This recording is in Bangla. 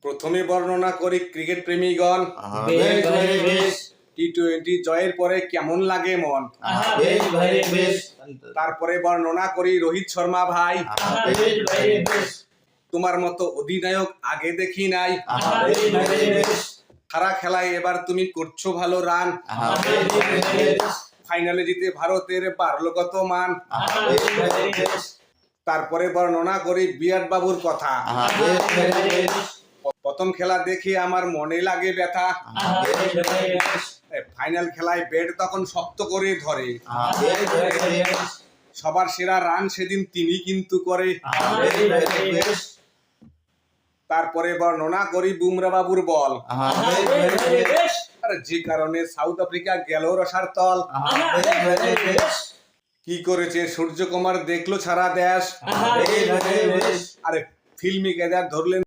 প্রথমে বর্ণনা করি ক্রিকেট প্রেমীগণ বেশ ভাই বেশ টি-20 জয়ের পরে কেমন লাগে মন। বেশ ভাই বেশ তারপরে বর্ণনা করি রোহিত শর্মা ভাই, বেশ ভাই বেশ তোমার মতো অধিনায়ক আগে দেখি নাই। বেশ ভাই বেশ সারা খেলায় এবার তুমি করছো ভালো রান, বেশ ভাই বেশ ফাইনালে জিতে ভারতের বাড়লো কত মান। বেশ ভাই বেশ তারপরে বর্ণনা করি বিরাট বাবুর কথা, বেশ ভাই বেশ প্রথম খেলা দেখে আমার মনে লাগে ব্যথা, বেশ ভাই বেশ ফাইনাল খেলায় ব্যাট তখন শক্ত করে ধরে, বেশ ভাই বেশ সবার সেরা রান সেদিন তিনি কিন্তু করে। বেশ ভাই বেশ তারপরে বর্ণনা করি বুমরা বাবুর বল, বেশ ভাই বেশ আর যে কারণে সাউথ আফ্রিকা গেল রসার তল। বেশ ভাই বেশ কি করেছে সূর্যকুমার দেখলো সারা দেশ, বেশ ভাই বেশ আরে ফিল্মি কেদার ধরলেন